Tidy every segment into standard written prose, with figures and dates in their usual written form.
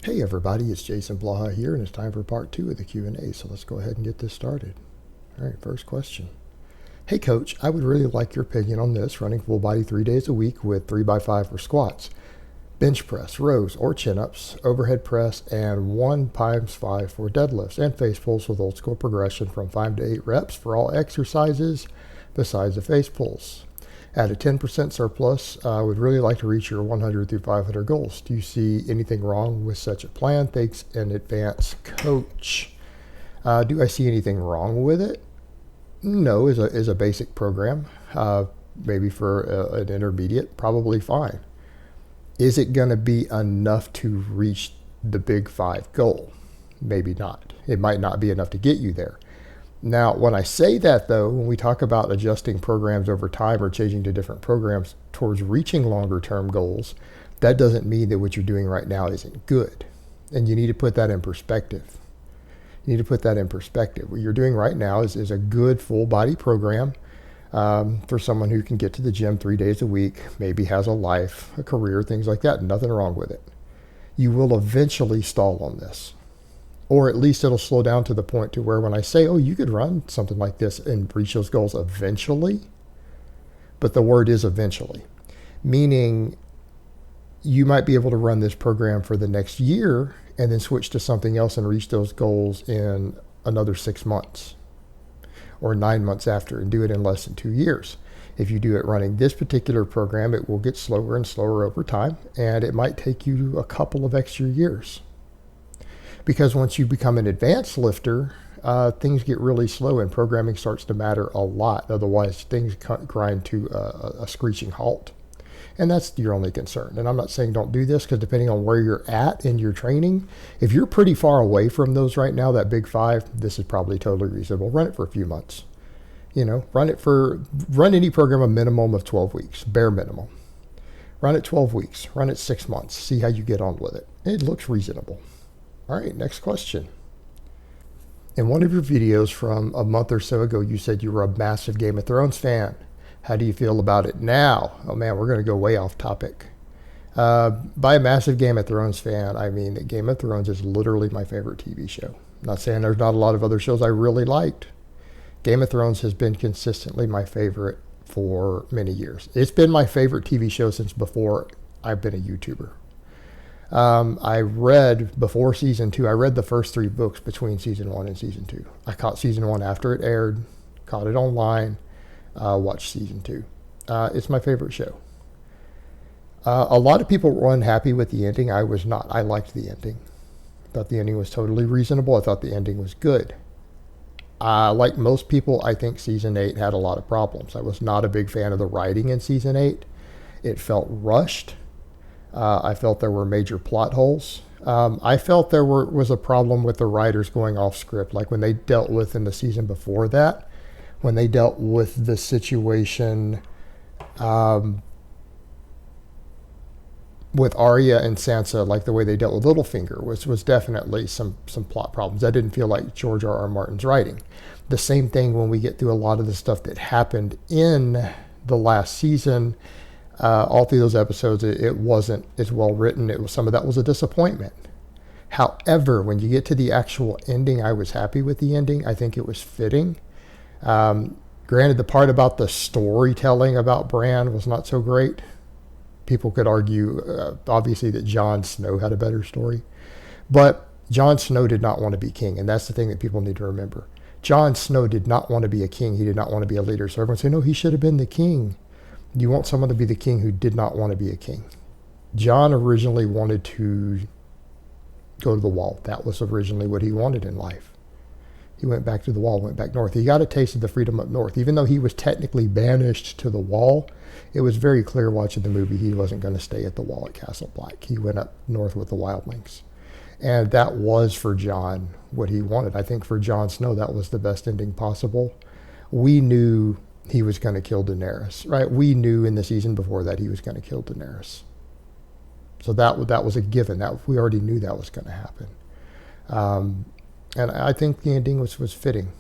Hey everybody, it's Jason Blaha here, and it's time for part 2 of the Q&A, so let's go ahead and get this started. All right, first question. Hey coach, I would really like your opinion on this, running full body 3 days a week with 3x5 for squats, bench press, rows or chin-ups, overhead press, and 1x5 for deadlifts, and face pulls with old school progression from 5 to 8 reps for all exercises besides the face pulls. At a 10% surplus, I would really like to reach your 100 through 500 goals. Do you see anything wrong with such a plan? Thanks in advance, coach. Do I see anything wrong with it? No, is a basic program. Maybe for an intermediate, probably fine. Is it going to be enough to reach the big 5 goal? Maybe not. It might not be enough to get you there. Now, when I say that, though, when we talk about adjusting programs over time or changing to different programs towards reaching longer-term goals, that doesn't mean that what you're doing right now isn't good. And you need to put that in perspective. You need to put that in perspective. What you're doing right now is a good full-body program for someone who can get to the gym 3 days a week, maybe has a life, a career, things like that. Nothing wrong with it. You will eventually stall on this. Or at least it'll slow down to the point to where when I say, oh, you could run something like this and reach those goals eventually, but the word is eventually, meaning you might be able to run this program for the next year and then switch to something else and reach those goals in another 6 months or 9 months after and do it in less than 2 years. If you do it running this particular program, it will get slower and slower over time, and it might take you a couple of extra years. Because once you become an advanced lifter, things get really slow and programming starts to matter a lot. Otherwise, things grind to a screeching halt. And that's your only concern. And I'm not saying don't do this, because depending on where you're at in your training, if you're pretty far away from those right now, that big 5, this is probably totally reasonable. Run it for a few months. Run any program a minimum of 12 weeks, bare minimum. Run it 12 weeks, run it 6 months, see how you get on with it. It looks reasonable. All right, next question. In one of your videos from a month or so ago, you said you were a massive Game of Thrones fan. How do you feel about it now? Oh man, we're going to go way off topic. By a massive Game of Thrones fan, I mean that Game of Thrones is literally my favorite TV show. I'm not saying there's not a lot of other shows I really liked. Game of Thrones has been consistently my favorite for many years. It's been my favorite TV show since before I've been a YouTuber. I read before season 2, I read the first 3 books between season 1 and season 2. I caught season 1 after it aired, caught it online, watched season 2. It's my favorite show. A lot of people were unhappy with the ending. I was not. I liked the ending. Thought the ending was totally reasonable. I thought the ending was good. Like most people, I think season 8 had a lot of problems. I was not a big fan of the writing in season 8. It felt rushed. I felt there were major plot holes. I felt there was a problem with the writers going off script, like when they dealt with in the season before that, when they dealt with the situation with Arya and Sansa, like the way they dealt with Littlefinger, was definitely some plot problems. That didn't feel like George R.R. Martin's writing. The same thing when we get through a lot of the stuff that happened in the last season. All through those episodes, it wasn't as well written. Some of that was a disappointment. However, when you get to the actual ending, I was happy with the ending. I think it was fitting. Granted, the part about the storytelling about Bran was not so great. People could argue, obviously, that Jon Snow had a better story. But Jon Snow did not want to be king, and that's the thing that people need to remember. Jon Snow did not want to be a king. He did not want to be a leader. So everyone said, no, he should have been the king. You want someone to be the king who did not want to be a king. Jon originally wanted to go to the wall. That was originally what he wanted in life. He went back to the wall, went back north. He got a taste of the freedom up north. Even though he was technically banished to the wall, it was very clear watching the movie he wasn't going to stay at the wall at Castle Black. He went up north with the wildlings. And that was for Jon what he wanted. I think for Jon Snow, that was the best ending possible. We knew he was going to kill Daenerys, right? We knew in the season before that he was going to kill Daenerys. So that was a given. That we already knew that was going to happen. And I think the ending was fitting.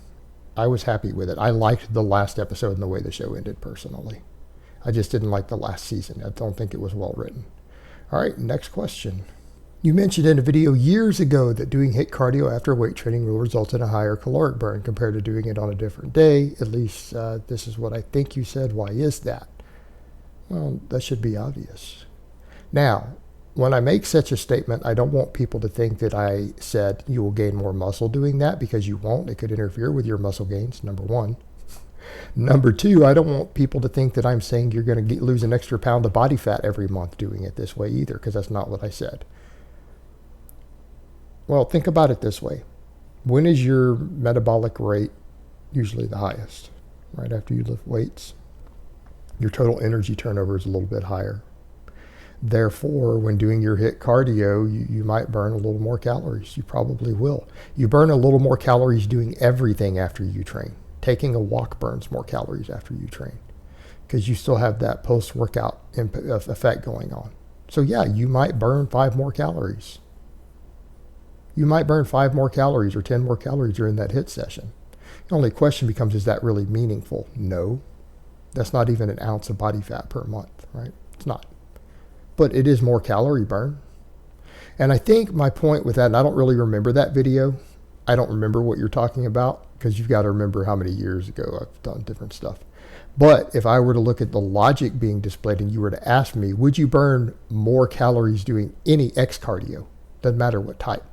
I was happy with it. I liked the last episode and the way the show ended personally. I just didn't like the last season. I don't think it was well written. All right, next question. You mentioned in a video years ago that doing HIIT cardio after weight training will result in a higher caloric burn compared to doing it on a different day. At least this is what I think you said. Why is that? Well, that should be obvious. Now, when I make such a statement, I don't want people to think that I said you will gain more muscle doing that, because you won't. It could interfere with your muscle gains, number one. Number two, I don't want people to think that I'm saying you're going to lose an extra pound of body fat every month doing it this way either, because that's not what I said. Well, think about it this way. When is your metabolic rate usually the highest? Right after you lift weights. Your total energy turnover is a little bit higher. Therefore, when doing your HIIT cardio, you might burn a little more calories. You probably will. You burn a little more calories doing everything after you train. Taking a walk burns more calories after you train, because you still have that post-workout effect going on. So yeah, you might burn 5 more calories. You might burn 5 more calories or 10 more calories during that HIIT session. The only question becomes, is that really meaningful? No. That's not even an ounce of body fat per month, right? It's not. But it is more calorie burn. And I think my point with that, and I don't really remember that video. I don't remember what you're talking about, because you've got to remember how many years ago I've done different stuff. But if I were to look at the logic being displayed and you were to ask me, would you burn more calories doing any X cardio? Doesn't matter what type.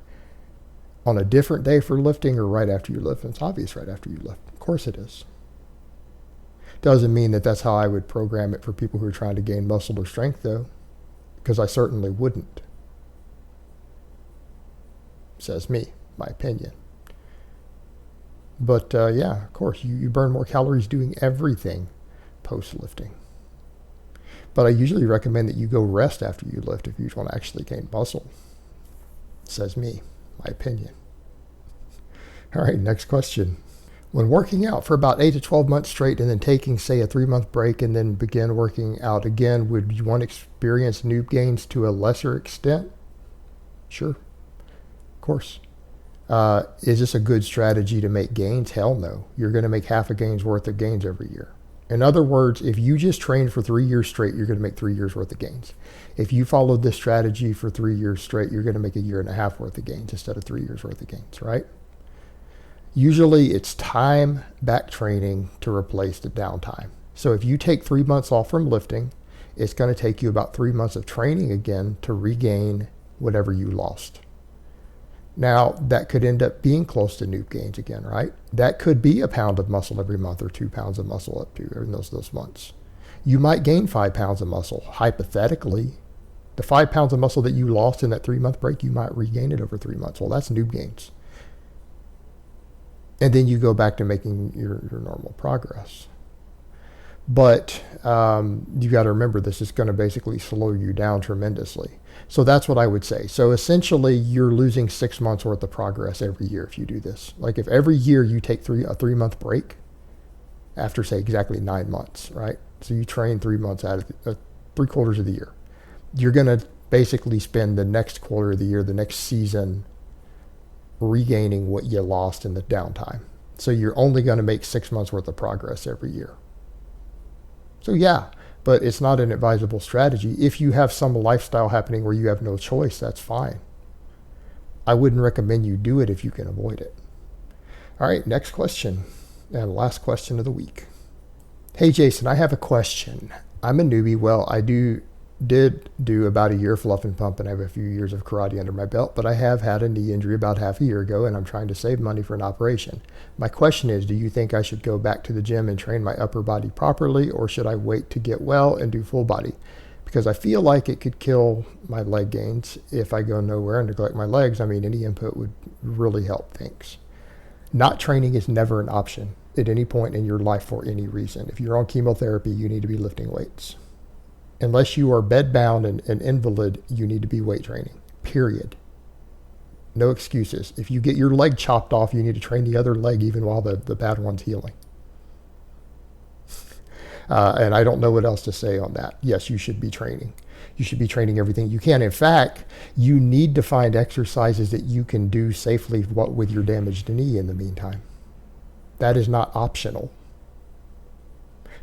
On a different day for lifting or right after you lift? It's obvious right after you lift. Of course it is. Doesn't mean that that's how I would program it for people who are trying to gain muscle or strength, though, because I certainly wouldn't. Says me, my opinion. But yeah, of course, you burn more calories doing everything post-lifting. But I usually recommend that you go rest after you lift if you want to actually gain muscle. Says me, my opinion. All right, next question. When working out for about 8 to 12 months straight and then taking, say, a 3-month break and then begin working out again, would you want to experience noob gains to a lesser extent? Sure, of course. Is this a good strategy to make gains? Hell no. You're going to make half a gain's worth of gains every year. In other words, if you just train for 3 years straight, you're going to make 3 years worth of gains. If you followed this strategy for 3 years straight, you're going to make a year and a half worth of gains instead of 3 years worth of gains, right? Usually it's time back training to replace the downtime. So if you take 3 months off from lifting, it's going to take you about 3 months of training again to regain whatever you lost. Now, that could end up being close to noob gains again, right? That could be a pound of muscle every month or 2 pounds of muscle up to in those months. You might gain 5 pounds of muscle. Hypothetically, the 5 pounds of muscle that you lost in that 3-month break, you might regain it over 3 months. Well, that's noob gains. And then you go back to making your normal progress. But you got to remember, this is going to basically slow you down tremendously. So that's what I would say. So essentially, you're losing 6 months worth of progress every year if you do this. Like if every year you take a 3-month break after, say, exactly 9 months, right? So you train 3 months out of 3/4 of the year. You're going to basically spend the next quarter of the year, the next season, regaining what you lost in the downtime. So you're only going to make 6 months worth of progress every year. So yeah, but it's not an advisable strategy. If you have some lifestyle happening where you have no choice, that's fine. I wouldn't recommend you do it if you can avoid it. All right, next question, and last question of the week. Hey Jason, I have a question. I'm a newbie. Well, I did do about a year fluff and pump, and I have a few years of karate under my belt, but I have had a knee injury about half a year ago, and I'm trying to save money for an operation. My question is, do you think I should go back to the gym and train my upper body properly, or should I wait to get well and do full body? Because I feel like it could kill my leg gains if I go nowhere and neglect my legs. I mean, any input would really help. Thanks. Not training is never an option at any point in your life for any reason. If you're on chemotherapy, you need to be lifting weights. Unless you are bedbound and an invalid, you need to be weight training, period. No excuses. If you get your leg chopped off, you need to train the other leg even while the bad one's healing. And I don't know what else to say on that. Yes, you should be training. You should be training everything you can. In fact, you need to find exercises that you can do safely with your damaged knee in the meantime. That is not optional.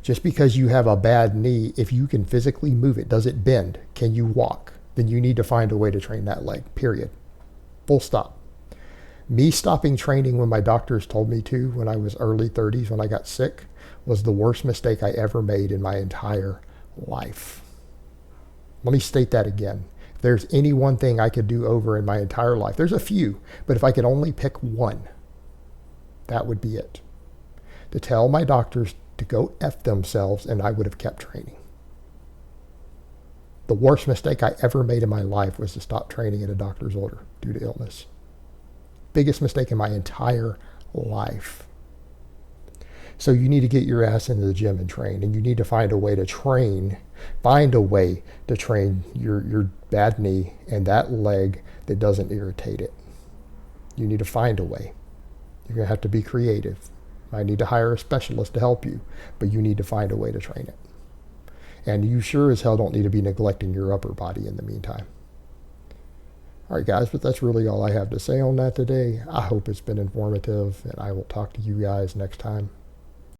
Just because you have a bad knee, if you can physically move it, does it bend? Can you walk? then you need to find a way to train that leg, period. Full stop. Me stopping training when my doctors told me to when I was early 30s when I got sick was the worst mistake I ever made in my entire life. Let me state that again. If there's any one thing I could do over in my entire life, there's a few, but if I could only pick one, that would be it. To tell my doctors to go F themselves, and I would have kept training. The worst mistake I ever made in my life was to stop training at a doctor's order due to illness. Biggest mistake in my entire life. So you need to get your ass into the gym and train, and you need to find a way to train your bad knee and that leg that doesn't irritate it. You need to find a way. You're going to have to be creative. I need to hire a specialist to help you, but you need to find a way to train it. And you sure as hell don't need to be neglecting your upper body in the meantime. All right, guys, but that's really all I have to say on that today. I hope it's been informative, and I will talk to you guys next time.